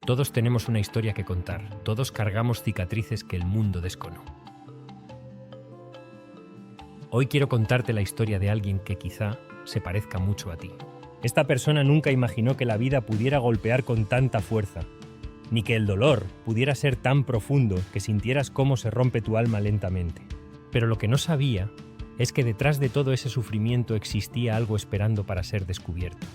Todos tenemos una historia que contar, todos cargamos cicatrices que el mundo desconoce. Hoy quiero contarte la historia de alguien que quizá se parezca mucho a ti. Esta persona nunca imaginó que la vida pudiera golpear con tanta fuerza, ni que el dolor pudiera ser tan profundo que sintieras cómo se rompe tu alma lentamente. Pero lo que no sabía es que detrás de todo ese sufrimiento existía algo esperando para ser descubierto.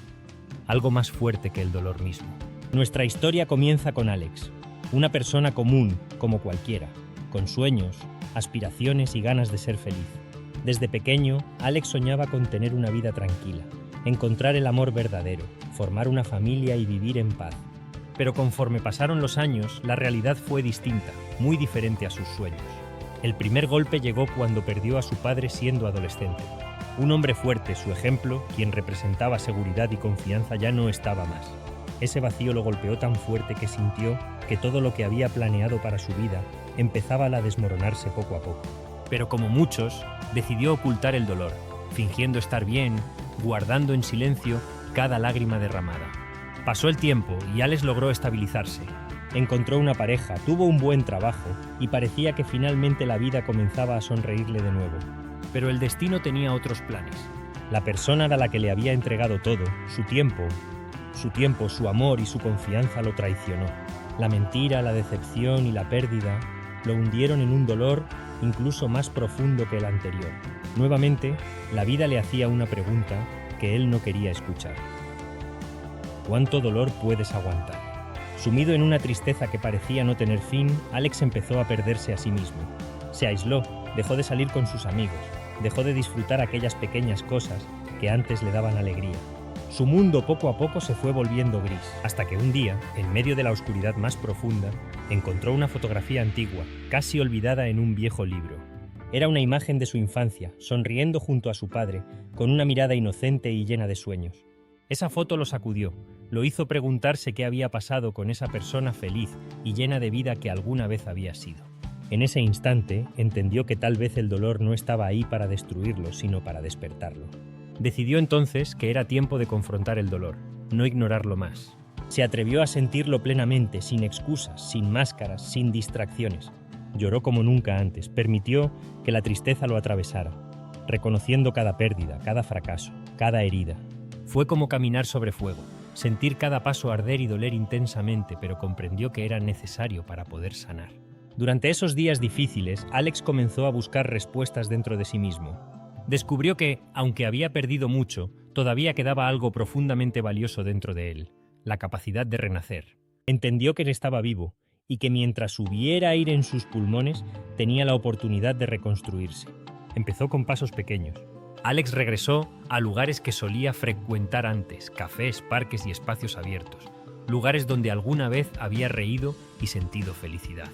Algo más fuerte que el dolor mismo. Nuestra historia comienza con Alex, una persona común, como cualquiera, con sueños, aspiraciones y ganas de ser feliz. Desde pequeño, Alex soñaba con tener una vida tranquila, encontrar el amor verdadero, formar una familia y vivir en paz. Pero conforme pasaron los años, la realidad fue distinta, muy diferente a sus sueños. El primer golpe llegó cuando perdió a su padre siendo adolescente. Un hombre fuerte, su ejemplo, quien representaba seguridad y confianza, ya no estaba más. Ese vacío lo golpeó tan fuerte que sintió que todo lo que había planeado para su vida empezaba a desmoronarse poco a poco. Pero como muchos, decidió ocultar el dolor, fingiendo estar bien, guardando en silencio cada lágrima derramada. Pasó el tiempo y Alex logró estabilizarse. Encontró una pareja, tuvo un buen trabajo y parecía que finalmente la vida comenzaba a sonreírle de nuevo. Pero el destino tenía otros planes. La persona a la que le había entregado todo, su tiempo, su amor y su confianza lo traicionó. La mentira, la decepción y la pérdida lo hundieron en un dolor incluso más profundo que el anterior. Nuevamente, la vida le hacía una pregunta que él no quería escuchar. ¿Cuánto dolor puedes aguantar? Sumido en una tristeza que parecía no tener fin, Alex empezó a perderse a sí mismo. Se aisló, dejó de salir con sus amigos, dejó de disfrutar aquellas pequeñas cosas que antes le daban alegría. Su mundo poco a poco se fue volviendo gris, hasta que un día, en medio de la oscuridad más profunda, encontró una fotografía antigua, casi olvidada en un viejo libro. Era una imagen de su infancia, sonriendo junto a su padre, con una mirada inocente y llena de sueños. Esa foto lo sacudió, lo hizo preguntarse qué había pasado con esa persona feliz y llena de vida que alguna vez había sido. En ese instante, entendió que tal vez el dolor no estaba ahí para destruirlo, sino para despertarlo. Decidió entonces que era tiempo de confrontar el dolor, no ignorarlo más. Se atrevió a sentirlo plenamente, sin excusas, sin máscaras, sin distracciones. Lloró como nunca antes, permitió que la tristeza lo atravesara, reconociendo cada pérdida, cada fracaso, cada herida. Fue como caminar sobre fuego, sentir cada paso arder y doler intensamente, pero comprendió que era necesario para poder sanar. Durante esos días difíciles, Alex comenzó a buscar respuestas dentro de sí mismo. Descubrió que, aunque había perdido mucho, todavía quedaba algo profundamente valioso dentro de él, la capacidad de renacer. Entendió que él estaba vivo y que mientras hubiera aire en sus pulmones, tenía la oportunidad de reconstruirse. Empezó con pasos pequeños. Alex regresó a lugares que solía frecuentar antes, cafés, parques y espacios abiertos, lugares donde alguna vez había reído y sentido felicidad.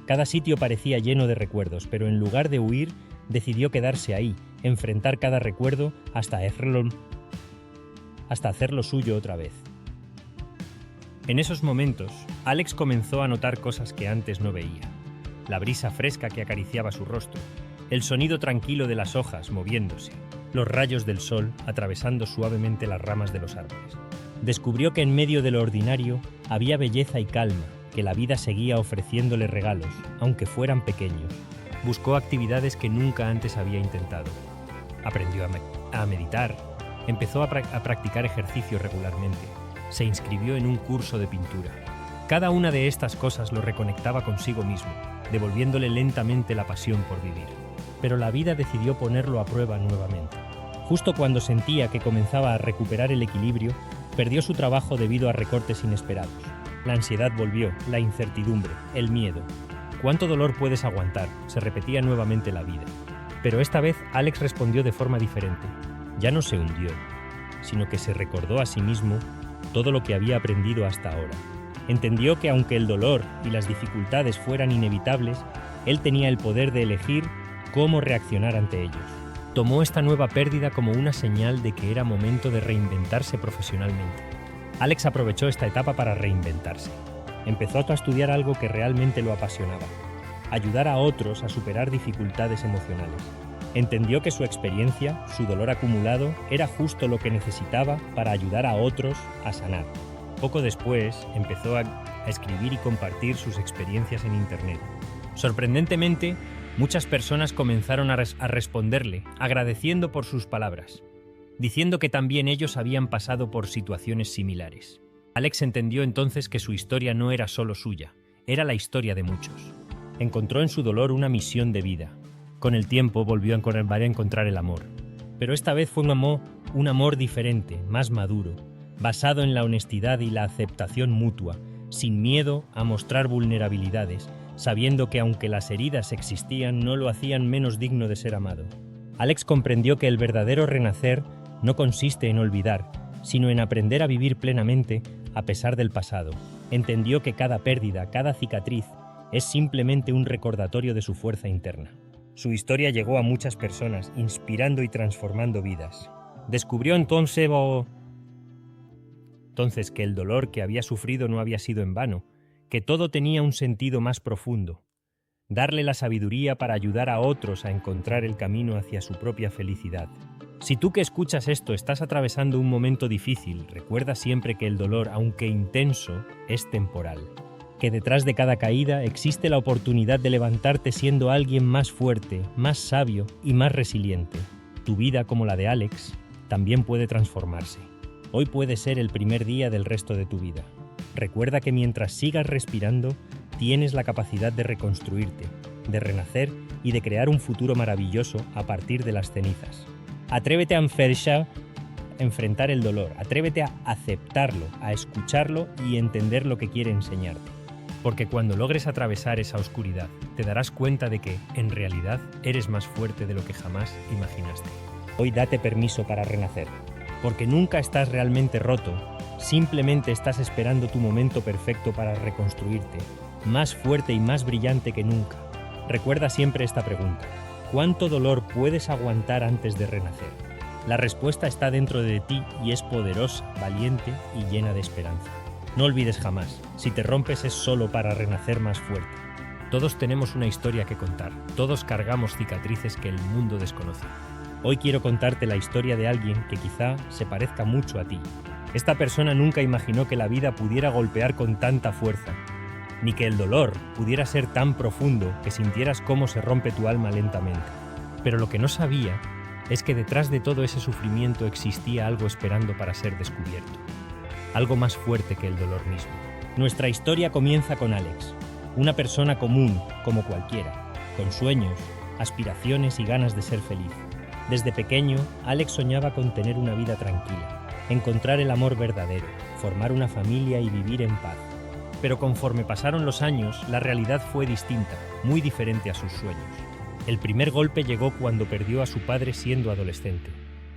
Cada sitio parecía lleno de recuerdos, pero en lugar de huir, decidió quedarse ahí, enfrentar cada recuerdo hasta hacerlo suyo otra vez. En esos momentos, Alex comenzó a notar cosas que antes no veía. La brisa fresca que acariciaba su rostro, el sonido tranquilo de las hojas moviéndose, los rayos del sol atravesando suavemente las ramas de los árboles. Descubrió que en medio de lo ordinario había belleza y calma, que la vida seguía ofreciéndole regalos, aunque fueran pequeños. Buscó actividades que nunca antes había intentado. Aprendió a meditar, empezó a practicar ejercicio regularmente, se inscribió en un curso de pintura. Cada una de estas cosas lo reconectaba consigo mismo, devolviéndole lentamente la pasión por vivir. Pero la vida decidió ponerlo a prueba nuevamente. Justo cuando sentía que comenzaba a recuperar el equilibrio, perdió su trabajo debido a recortes inesperados. La ansiedad volvió, la incertidumbre, el miedo. ¿Cuánto dolor puedes aguantar?, se repetía nuevamente la vida. Pero esta vez Alex respondió de forma diferente. Ya no se hundió, sino que se recordó a sí mismo todo lo que había aprendido hasta ahora. Entendió que aunque el dolor y las dificultades fueran inevitables, él tenía el poder de elegir cómo reaccionar ante ellos. Tomó esta nueva pérdida como una señal de que era momento de reinventarse profesionalmente. Alex aprovechó esta etapa para reinventarse. Empezó a estudiar algo que realmente lo apasionaba: ayudar a otros a superar dificultades emocionales. Entendió que su experiencia, su dolor acumulado, era justo lo que necesitaba para ayudar a otros a sanar. Poco después empezó a a escribir y compartir sus experiencias en Internet. Sorprendentemente, muchas personas comenzaron a responderle, agradeciendo por sus palabras, diciendo que también ellos habían pasado por situaciones similares. Alex entendió entonces que su historia no era solo suya, era la historia de muchos. Encontró en su dolor una misión de vida. Con el tiempo volvió a encontrar el amor. Pero esta vez fue un amor diferente, más maduro, basado en la honestidad y la aceptación mutua, sin miedo a mostrar vulnerabilidades, sabiendo que aunque las heridas existían, no lo hacían menos digno de ser amado. Alex comprendió que el verdadero renacer no consiste en olvidar, sino en aprender a vivir plenamente a pesar del pasado. Entendió que cada pérdida, cada cicatriz, es simplemente un recordatorio de su fuerza interna. Su historia llegó a muchas personas, inspirando y transformando vidas. Descubrió entonces que el dolor que había sufrido no había sido en vano, que todo tenía un sentido más profundo. Darle la sabiduría para ayudar a otros a encontrar el camino hacia su propia felicidad. Si tú que escuchas esto estás atravesando un momento difícil, recuerda siempre que el dolor, aunque intenso, es temporal. Que detrás de cada caída existe la oportunidad de levantarte siendo alguien más fuerte, más sabio y más resiliente. Tu vida, como la de Alex, también puede transformarse. Hoy puede ser el primer día del resto de tu vida. Recuerda que mientras sigas respirando, tienes la capacidad de reconstruirte, de renacer y de crear un futuro maravilloso a partir de las cenizas. Atrévete a enfrentar el dolor, atrévete a aceptarlo, a escucharlo y entender lo que quiere enseñarte. Porque cuando logres atravesar esa oscuridad, te darás cuenta de que, en realidad, eres más fuerte de lo que jamás imaginaste. Hoy date permiso para renacer, porque nunca estás realmente roto, simplemente estás esperando tu momento perfecto para reconstruirte, más fuerte y más brillante que nunca. Recuerda siempre esta pregunta: ¿cuánto dolor puedes aguantar antes de renacer? La respuesta está dentro de ti y es poderosa, valiente y llena de esperanza. No olvides jamás, si te rompes es solo para renacer más fuerte. Todos tenemos una historia que contar, todos cargamos cicatrices que el mundo desconoce. Hoy quiero contarte la historia de alguien que quizá se parezca mucho a ti. Esta persona nunca imaginó que la vida pudiera golpear con tanta fuerza, ni que el dolor pudiera ser tan profundo que sintieras cómo se rompe tu alma lentamente. Pero lo que no sabía es que detrás de todo ese sufrimiento existía algo esperando para ser descubierto. Algo más fuerte que el dolor mismo. Nuestra historia comienza con Alex, una persona común como cualquiera, con sueños, aspiraciones y ganas de ser feliz. Desde pequeño, Alex soñaba con tener una vida tranquila, encontrar el amor verdadero, formar una familia y vivir en paz. Pero conforme pasaron los años, la realidad fue distinta, muy diferente a sus sueños. El primer golpe llegó cuando perdió a su padre siendo adolescente.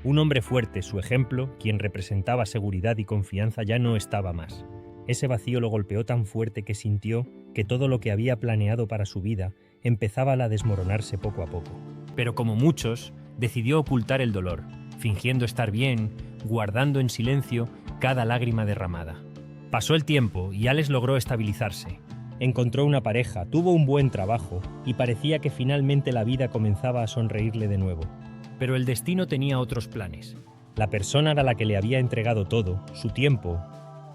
Un hombre fuerte, su ejemplo, quien representaba seguridad y confianza, ya no estaba más. Ese vacío lo golpeó tan fuerte que sintió que todo lo que había planeado para su vida empezaba a desmoronarse poco a poco. Pero como muchos, decidió ocultar el dolor, fingiendo estar bien, guardando en silencio cada lágrima derramada. Pasó el tiempo y Alex logró estabilizarse. Encontró una pareja, tuvo un buen trabajo y parecía que finalmente la vida comenzaba a sonreírle de nuevo. Pero el destino tenía otros planes. La persona a la que le había entregado todo, su tiempo,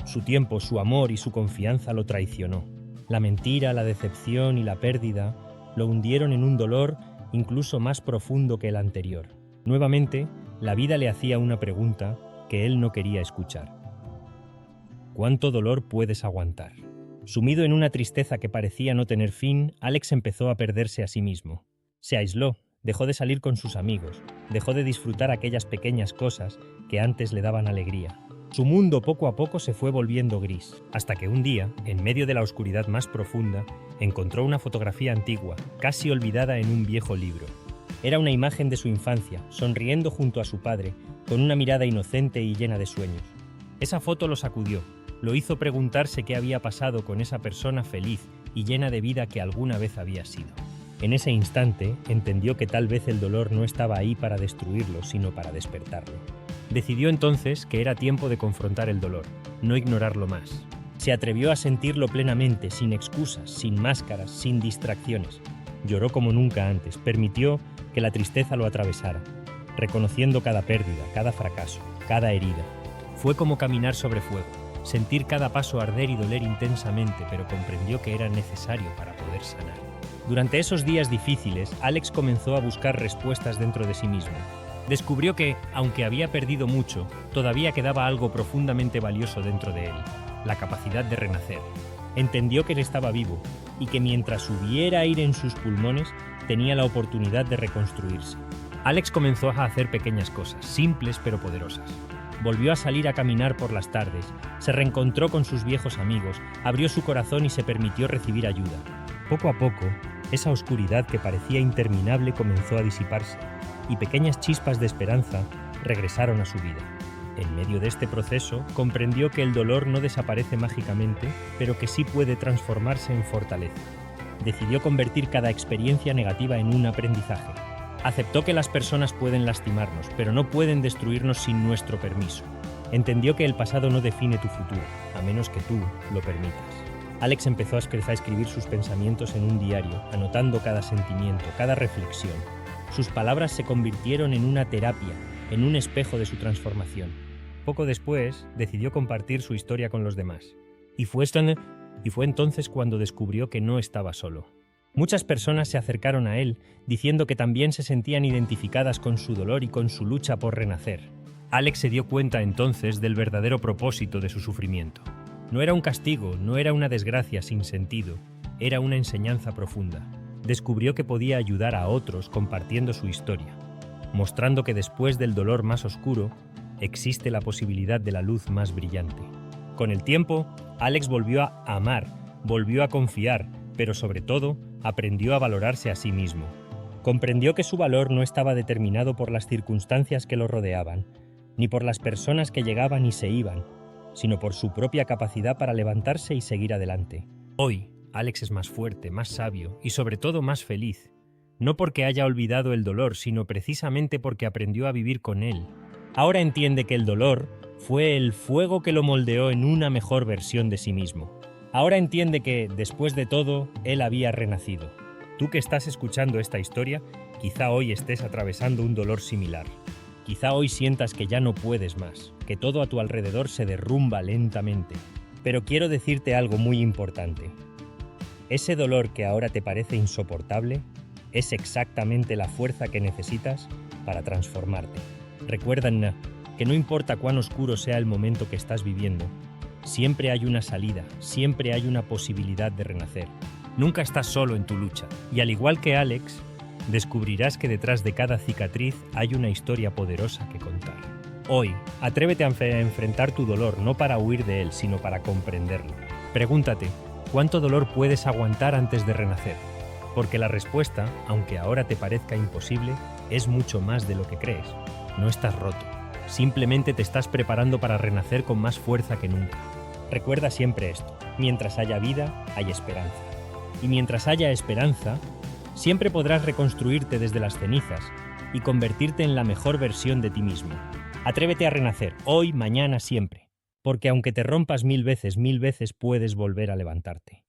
su amor y su confianza lo traicionó. La mentira, la decepción y la pérdida lo hundieron en un dolor incluso más profundo que el anterior. Nuevamente, la vida le hacía una pregunta que él no quería escuchar. ¿Cuánto dolor puedes aguantar? Sumido en una tristeza que parecía no tener fin, Alex empezó a perderse a sí mismo. Se aisló, dejó de salir con sus amigos, dejó de disfrutar aquellas pequeñas cosas que antes le daban alegría. Su mundo poco a poco se fue volviendo gris, hasta que un día, en medio de la oscuridad más profunda, encontró una fotografía antigua, casi olvidada en un viejo libro. Era una imagen de su infancia, sonriendo junto a su padre, con una mirada inocente y llena de sueños. Esa foto lo sacudió, lo hizo preguntarse qué había pasado con esa persona feliz y llena de vida que alguna vez había sido. En ese instante, entendió que tal vez el dolor no estaba ahí para destruirlo, sino para despertarlo. Decidió entonces que era tiempo de confrontar el dolor, no ignorarlo más. Se atrevió a sentirlo plenamente, sin excusas, sin máscaras, sin distracciones. Lloró como nunca antes, permitió que la tristeza lo atravesara, reconociendo cada pérdida, cada fracaso, cada herida. Fue como caminar sobre fuego. sentir cada paso arder y doler intensamente, pero comprendió que era necesario para poder sanar. Durante esos días difíciles, Alex comenzó a buscar respuestas dentro de sí mismo. Descubrió que, aunque había perdido mucho, todavía quedaba algo profundamente valioso dentro de él, la capacidad de renacer. Entendió que él estaba vivo y que mientras hubiera aire en sus pulmones, tenía la oportunidad de reconstruirse. Alex comenzó a hacer pequeñas cosas, simples pero poderosas. Volvió a salir a caminar por las tardes, se reencontró con sus viejos amigos, abrió su corazón y se permitió recibir ayuda. Poco a poco, esa oscuridad que parecía interminable comenzó a disiparse, y pequeñas chispas de esperanza regresaron a su vida. En medio de este proceso, comprendió que el dolor no desaparece mágicamente, pero que sí puede transformarse en fortaleza. Decidió convertir cada experiencia negativa en un aprendizaje. Aceptó que las personas pueden lastimarnos, pero no pueden destruirnos sin nuestro permiso. Entendió que el pasado no define tu futuro, a menos que tú lo permitas. Alex empezó a escribir sus pensamientos en un diario, anotando cada sentimiento, cada reflexión. Sus palabras se convirtieron en una terapia, en un espejo de su transformación. Poco después, decidió compartir su historia con los demás. Y fue entonces cuando descubrió que no estaba solo. Muchas personas se acercaron a él, diciendo que también se sentían identificadas con su dolor y con su lucha por renacer. Alex se dio cuenta entonces del verdadero propósito de su sufrimiento. No era un castigo, no era una desgracia sin sentido, era una enseñanza profunda. Descubrió que podía ayudar a otros compartiendo su historia, mostrando que después del dolor más oscuro, existe la posibilidad de la luz más brillante. Con el tiempo, Alex volvió a amar, volvió a confiar, pero sobre todo, aprendió a valorarse a sí mismo. Comprendió que su valor no estaba determinado por las circunstancias que lo rodeaban, ni por las personas que llegaban y se iban, sino por su propia capacidad para levantarse y seguir adelante. Hoy, Alex es más fuerte, más sabio y sobre todo más feliz. No porque haya olvidado el dolor, sino precisamente porque aprendió a vivir con él. Ahora entiende que el dolor fue el fuego que lo moldeó en una mejor versión de sí mismo. Ahora entiende que, después de todo, él había renacido. Tú que estás escuchando esta historia, quizá hoy estés atravesando un dolor similar. Quizá hoy sientas que ya no puedes más, que todo a tu alrededor se derrumba lentamente. Pero quiero decirte algo muy importante. Ese dolor que ahora te parece insoportable es exactamente la fuerza que necesitas para transformarte. Recuerda, Nna, que no importa cuán oscuro sea el momento que estás viviendo, siempre hay una salida, siempre hay una posibilidad de renacer. Nunca estás solo en tu lucha. Y al igual que Alex, descubrirás que detrás de cada cicatriz hay una historia poderosa que contar. Hoy, atrévete a enfrentar tu dolor no para huir de él, sino para comprenderlo. Pregúntate, ¿cuánto dolor puedes aguantar antes de renacer? Porque la respuesta, aunque ahora te parezca imposible, es mucho más de lo que crees. No estás roto. Simplemente te estás preparando para renacer con más fuerza que nunca. Recuerda siempre esto. Mientras haya vida, hay esperanza. Y mientras haya esperanza, siempre podrás reconstruirte desde las cenizas y convertirte en la mejor versión de ti mismo. Atrévete a renacer, hoy, mañana, siempre. Porque aunque te rompas 1000 veces puedes volver a levantarte.